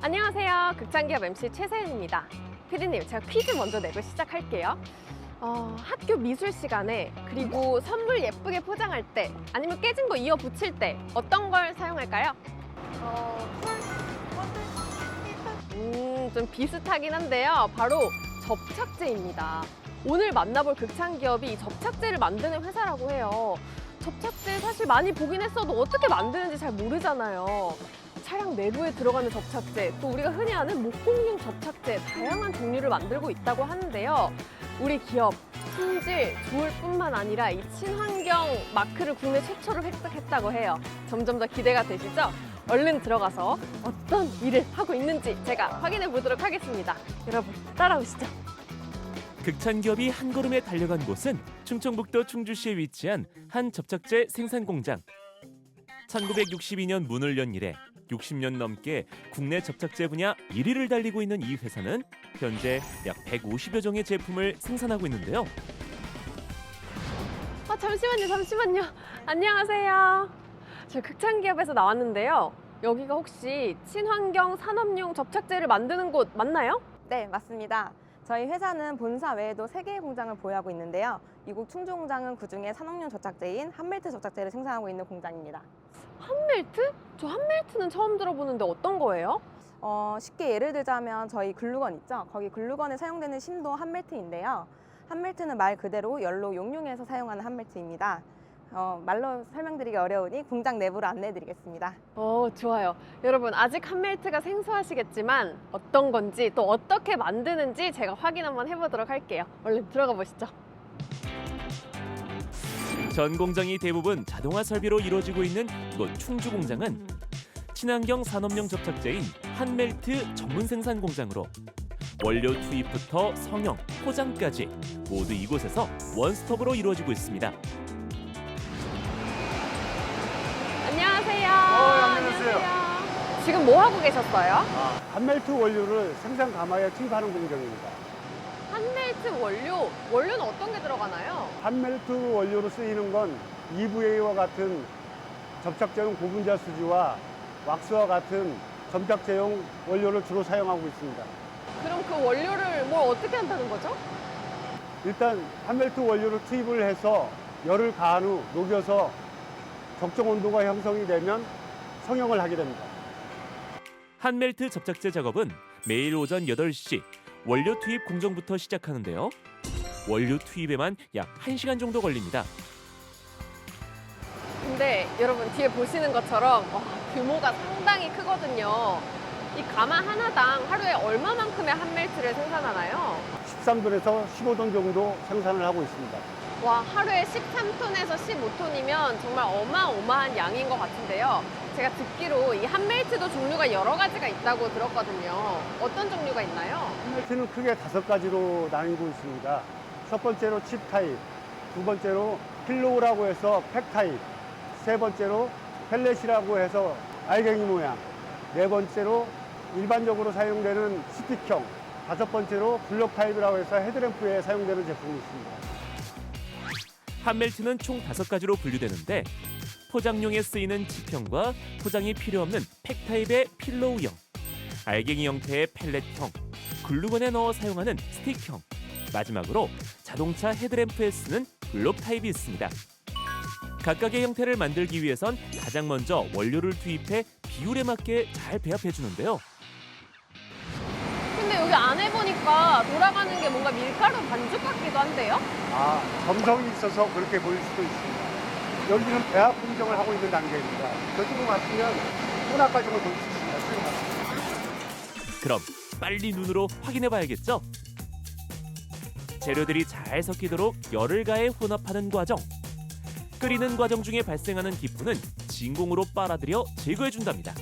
안녕하세요. 극장기업 MC 최세은입니다. 피디님, 제가 퀴즈 먼저 내고 시작할게요. 학교 미술 시간에 그리고 선물 예쁘게 포장할 때 아니면 깨진 거 이어 붙일 때 어떤 걸 사용할까요? 좀 비슷하긴 한데요. 바로 접착제입니다. 오늘 만나볼 극찬기업이 이 접착제를 만드는 회사라고 해요. 접착제 사실 많이 보긴 했어도 어떻게 만드는지 잘 모르잖아요. 차량 내부에 들어가는 접착제, 또 우리가 흔히 아는 목공용 접착제, 다양한 종류를 만들고 있다고 하는데요. 우리 기업 품질 좋을 뿐만 아니라 이 친환경 마크를 국내 최초로 획득했다고 해요. 점점 더 기대가 되시죠? 얼른 들어가서 어떤 일을 하고 있는지 제가 확인해 보도록 하겠습니다. 여러분 따라오시죠. 극찬기업이 한 걸음에 달려간 곳은 충청북도 충주시에 위치한 한 접착제 생산 공장. 1962년 문을 연 이래 60년 넘게 국내 접착제 분야 1위를 달리고 있는 이 회사는 현재 약 150여 종의 제품을 생산하고 있는데요. 잠시만요. 안녕하세요. 저 극찬기업에서 나왔는데요. 여기가 혹시 친환경 산업용 접착제를 만드는 곳 맞나요? 네, 맞습니다. 저희 회사는 본사 외에도 3개의 공장을 보유하고 있는데요. 이곳 충주 공장은 그중에 산업용 접착제인 한멜트 접착제를 생산하고 있는 공장입니다. 한멜트? 저 한멜트는 처음 들어보는데 어떤 거예요? 쉽게 예를 들자면 저희 글루건 있죠? 거기 글루건에 사용되는 심도 한멜트인데요. 한멜트는 말 그대로 열로 용융해서 사용하는 한멜트입니다. 말로 설명드리기 어려우니 공장 내부로 안내해드리겠습니다. 좋아요. 여러분 아직 한멜트가 생소하시겠지만 어떤 건지 또 어떻게 만드는지 제가 확인 한번 해보도록 할게요. 얼른 들어가 보시죠. 전 공장이 대부분 자동화 설비로 이루어지고 있는 이곳 충주 공장은 친환경 산업용 접착제인 한멜트 전문 생산 공장으로 원료 투입부터 성형, 포장까지 모두 이곳에서 원스톱으로 이루어지고 있습니다. 안녕하세요. 안녕하세요. 지금 뭐 하고 계셨어요? 한멜트 원료를 생산 가마에 투입하는 공정입니다. 한멜트 원료는 어떤 게 들어가나요? 한멜트 원료로 쓰이는 건 EVA와 같은 접착제용 고분자 수지와 왁스와 같은 점착제용 원료를 주로 사용하고 있습니다. 그럼 그 원료를 뭘 어떻게 한다는 거죠? 일단 한멜트 원료를 투입을 해서 열을 가한 후 녹여서 적정 온도가 형성이 되면 성형을 하게 됩니다. 한멜트 접착제 작업은 매일 오전 8시 원료 투입 공정부터 시작하는데요. 원료 투입에만 약 1시간 정도 걸립니다. 근데 여러분 뒤에 보시는 것처럼 규모가 상당히 크거든요. 이 가마 하나당 하루에 얼마만큼의 한멜트를 생산하나요? 13톤에서 15톤 정도 생산을 하고 있습니다. 와, 하루에 13톤에서 15톤이면 정말 어마어마한 양인 것 같은데요. 제가 듣기로 이 한멜트도 종류가 여러 가지가 있다고 들었거든요. 어떤 종류가 있나요? 한멜트는 크게 5가지로 나뉘고 있습니다. 첫 번째로 칩 타입, 두 번째로 필로우라고 해서 팩 타입, 세 번째로 펠렛이라고 해서 알갱이 모양, 네 번째로 일반적으로 사용되는 스틱형, 다섯 번째로 블록 타입이라고 해서 헤드램프에 사용되는 제품이 있습니다. 한멜트는 총 5가지로 분류되는데 포장용에 쓰이는 칩형과 포장이 필요 없는 팩 타입의 필로우형, 알갱이 형태의 펠렛형, 글루건에 넣어 사용하는 스틱형, 마지막으로 자동차 헤드램프에 쓰는 블록 타입이 있습니다. 각각의 형태를 만들기 위해선 가장 먼저 원료를 투입해 비율에 맞게 잘 배합해 주는데요. 근데 여기 안에 보니까 돌아가는 게 뭔가 밀가루 반죽 같기도 한데요? 점성이 있어서 그렇게 보일 수도 있습니다. 여기는 배합 공정을 하고 있는 단계입니다. 저쪽으로 갔으면 혼합 과정을 볼 수 있습니다. 그럼 빨리 눈으로 확인해 봐야겠죠? 재료들이 잘 섞이도록 열을 가해 혼합하는 과정. 끓이는 과정 중에 발생하는 기포는 진공으로 빨아들여 제거해 준답니다.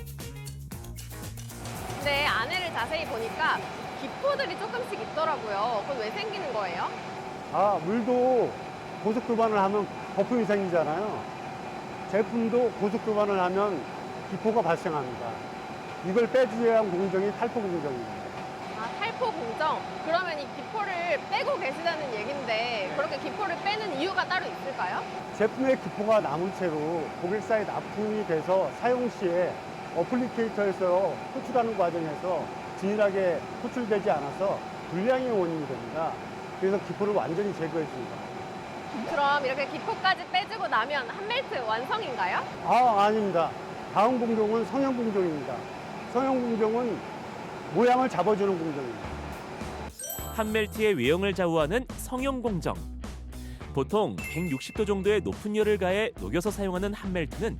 근데 안에를 자세히 보니까 기포들이 조금씩 있더라고요. 그건 왜 생기는 거예요? 물도 고속 교반을 하면 거품이 생기잖아요. 제품도 고속 교반을 하면 기포가 발생합니다. 이걸 빼주기 위한 공정이 탈포 공정입니다. 탈포 공정. 그러면 이 기포를 빼고 계시다는 얘긴데 그렇게 기포를 빼는 이유가 따로 있을까요? 제품의 기포가 남은 채로 고객사에 납품이 돼서 사용 시에 어플리케이터에서 호출하는 과정에서 균일하게 호출되지 않아서 불량의 원인이 됩니다. 그래서 기포를 완전히 제거했습니다. 그럼 이렇게 기포까지 빼주고 나면 한 멜트 완성인가요? 아닙니다. 다음 공정은 성형 공정입니다. 성형 공정은 모양을 잡아주는 공정입니다. 한 멜트의 외형을 좌우하는 성형 공정. 보통 160도 정도의 높은 열을 가해 녹여서 사용하는 한 멜트는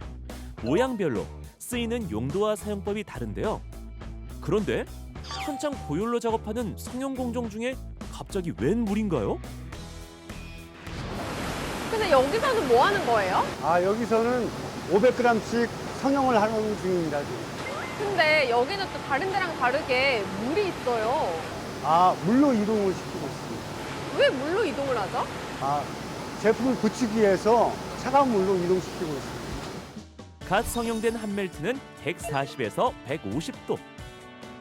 모양별로 쓰이는 용도와 사용법이 다른데요. 그런데 한창 고열로 작업하는 성형 공정 중에 갑자기 웬 물인가요? 근데 여기서는 뭐 하는 거예요? 여기서는 500g씩 성형을 하는 중입니다. 지금. 근데 여기는 또 다른 데랑 다르게 물이 있어요. 물로 이동을 시키고 있습니다. 왜 물로 이동을 하죠? 제품을 붙이기 위해서 차가운 물로 이동시키고 있습니다. 갓 성형된 한 멜트는 140에서 150도.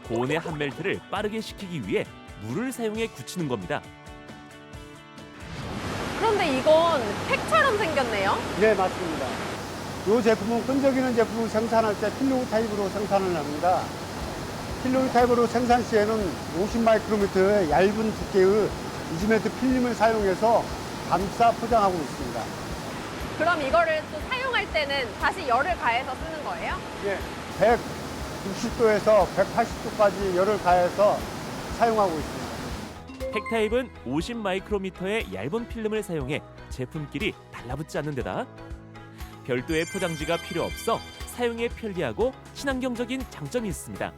고온의 한 멜트를 빠르게 식히기 위해 물을 사용해 굳히는 겁니다. 그런데 이건 팩처럼 생겼네요. 네, 맞습니다. 이 제품은 끈적이는 제품을 생산할 때 필로우 타입으로 생산을 합니다. 필로우 타입으로 생산 시에는 50마이크로미터의 얇은 두께의 이지멘트 필름을 사용해서 감싸 포장하고 있습니다. 그럼 이거를 또 사용할 때는 다시 열을 가해서 쓰는 거예요? 네, 160도에서 180도까지 열을 가해서 사용하고 있습니다. 팩타입은 50 마이크로미터의 얇은 필름을 사용해 제품끼리 달라붙지 않는 데다 별도의 포장지가 필요 없어 사용에 편리하고 친환경적인 장점이 있습니다.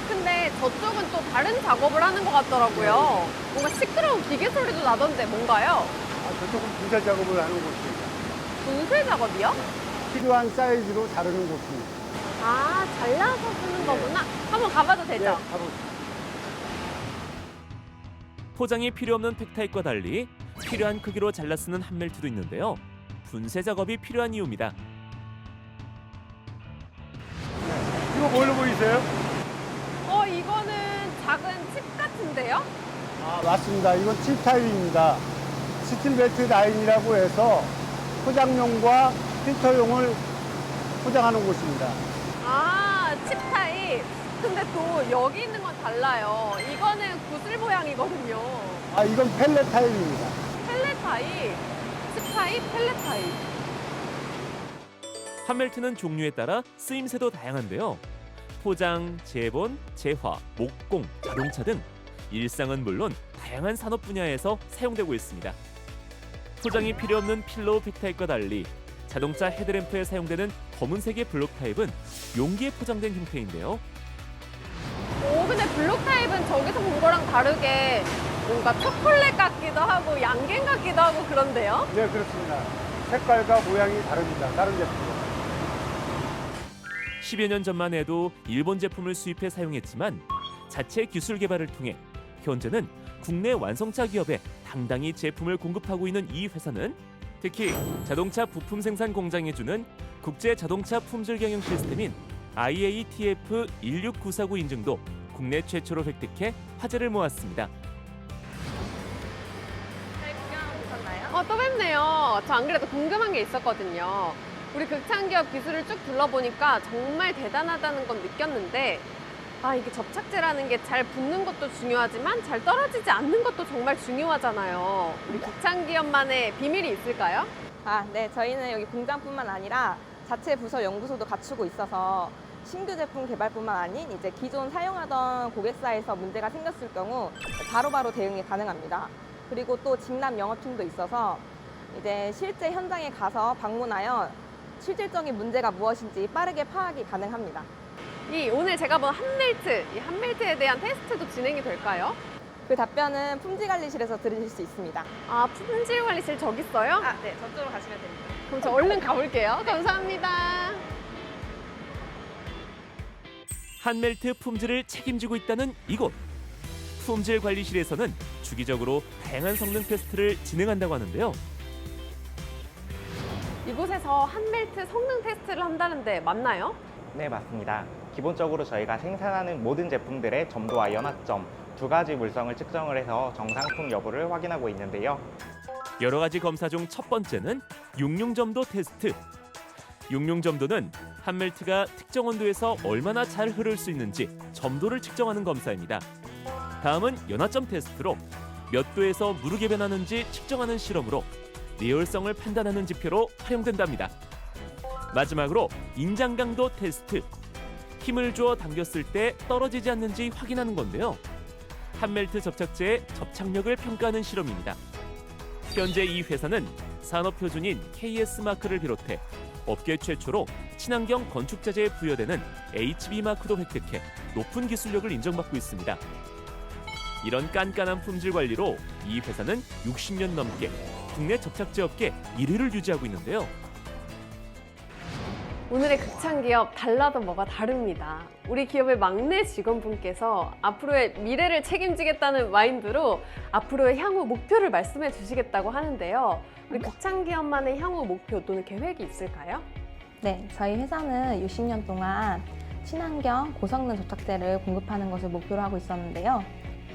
근데 저쪽은 또 다른 작업을 하는 것 같더라고요. 뭔가 시끄러운 기계 소리도 나던데 뭔가요? 저쪽은 분쇄 작업을 하는 곳입니다. 분쇄 작업이요? 필요한 사이즈로 자르는 곳입니다. 잘라서 쓰는 거구나. 한번 가봐도 되죠? 가보시죠. 포장이 필요 없는 팩타입과 달리 필요한 크기로 잘라 쓰는 한 멜트도 있는데요. 분쇄 작업이 필요한 이유입니다. 이거 뭘로 보이세요? 이거는 작은 칩 같은데요? 맞습니다. 이건 칩 타입입니다. 스틸벨트 라인이라고 해서 포장용과 필터용을 포장하는 곳입니다. 칩 타입. 근데 또 여기 있는 건 달라요. 이거는 구슬 모양이거든요. 이건 펠렛 타입입니다. 펠렛 타입. 칩 타입, 펠렛 타입. 한 멜트는 종류에 따라 쓰임새도 다양한데요. 포장, 재본, 재화, 목공, 자동차 등 일상은 물론 다양한 산업 분야에서 사용되고 있습니다. 포장이 필요 없는 필로우 팩타입과 달리 자동차 헤드램프에 사용되는 검은색의 블록 타입은 용기에 포장된 형태인데요. 근데 블록 타입은 저기서 본 거랑 다르게 뭔가 초콜릿 같기도 하고 양갱 같기도 하고 그런데요? 네, 그렇습니다. 색깔과 모양이 다릅니다. 다른 제품과. 10여 년 전만 해도 일본 제품을 수입해 사용했지만 자체 기술 개발을 통해 현재는 국내 완성차 기업에 당당히 제품을 공급하고 있는 이 회사는 특히 자동차 부품 생산 공장에 주는 국제 자동차 품질 경영 시스템인 IATF 16949 인증도 국내 최초로 획득해 화제를 모았습니다. 잘 구경하고 오셨나요? 또 뵙네요. 저 안 그래도 궁금한 게 있었거든요. 우리 극찬기업 기술을 쭉 둘러보니까 정말 대단하다는 건 느꼈는데 이게 접착제라는 게 잘 붙는 것도 중요하지만 잘 떨어지지 않는 것도 정말 중요하잖아요. 우리 극찬기업만의 비밀이 있을까요? 네. 저희는 여기 공장뿐만 아니라 자체 부서 연구소도 갖추고 있어서 신규 제품 개발뿐만 아닌 이제 기존 사용하던 고객사에서 문제가 생겼을 경우 바로바로 대응이 가능합니다. 그리고 또 직납 영업팀도 있어서 이제 실제 현장에 가서 방문하여 실질적인 문제가 무엇인지 빠르게 파악이 가능합니다. 오늘 제가 본 한멜트, 이 한멜트에 대한 테스트도 진행이 될까요? 그 답변은 품질관리실에서 들으실 수 있습니다. 품질관리실 저기 있어요? 네. 저쪽으로 가시면 됩니다. 그럼 저 얼른 가볼게요. 감사합니다. 한 멜트 품질을 책임지고 있다는 이곳. 품질 관리실에서는 주기적으로 다양한 성능 테스트를 진행한다고 하는데요. 이곳에서 한멜트 성능 테스트를 한다는데 맞나요? 네, 맞습니다. 기본적으로 저희가 생산하는 모든 제품들의 점도와 연화점 두 가지 물성을 측정을 해서 정상품 여부를 확인하고 있는데요. 여러 가지 검사 중 첫 번째는 육융점도 테스트. 용융 점도는 한멜트가 특정 온도에서 얼마나 잘 흐를 수 있는지 점도를 측정하는 검사입니다. 다음은 연화점 테스트로 몇 도에서 무르게 변하는지 측정하는 실험으로 내열성을 판단하는 지표로 활용된답니다. 마지막으로 인장 강도 테스트. 힘을 주어 당겼을 때 떨어지지 않는지 확인하는 건데요. 한멜트 접착제의 접착력을 평가하는 실험입니다. 현재 이 회사는 산업 표준인 KS 마크를 비롯해 업계 최초로 친환경 건축자재에 부여되는 HB 마크도 획득해 높은 기술력을 인정받고 있습니다. 이런 깐깐한 품질 관리로 이 회사는 60년 넘게 국내 접착제 업계 1위를 유지하고 있는데요. 오늘의 극찬기업 달라도 뭐가 다릅니다. 우리 기업의 막내 직원분께서 앞으로의 미래를 책임지겠다는 마인드로 앞으로의 향후 목표를 말씀해 주시겠다고 하는데요. 우리 극찬기업만의 향후 목표 또는 계획이 있을까요? 네, 저희 회사는 60년 동안 친환경 고성능 접착제를 공급하는 것을 목표로 하고 있었는데요.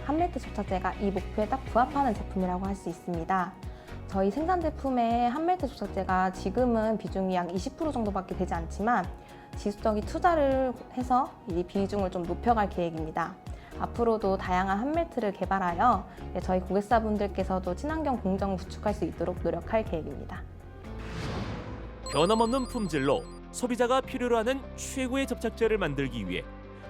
한멜트 접착제가 이 목표에 딱 부합하는 제품이라고 할 수 있습니다. 저희 생산 제품의 한멜트 접착제가 지금은 비중이 약 20% 정도밖에 되지 않지만 지속적인 투자를 해서 이 비중을 좀 높여갈 계획입니다. 앞으로도 다양한 한멜트를 개발하여 저희 고객사분들께서도 친환경 공정을 구축할 수 있도록 노력할 계획입니다. 변함없는 품질로 소비자가 필요로 하는 최고의 접착제를 만들기 위해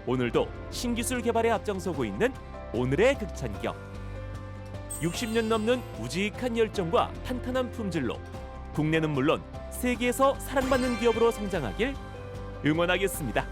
오늘도 신기술 개발에 앞장서고 있는 오늘의 극찬기업. 60년 넘는 우직한 열정과 탄탄한 품질로 국내는 물론 세계에서 사랑받는 기업으로 성장하길 응원하겠습니다.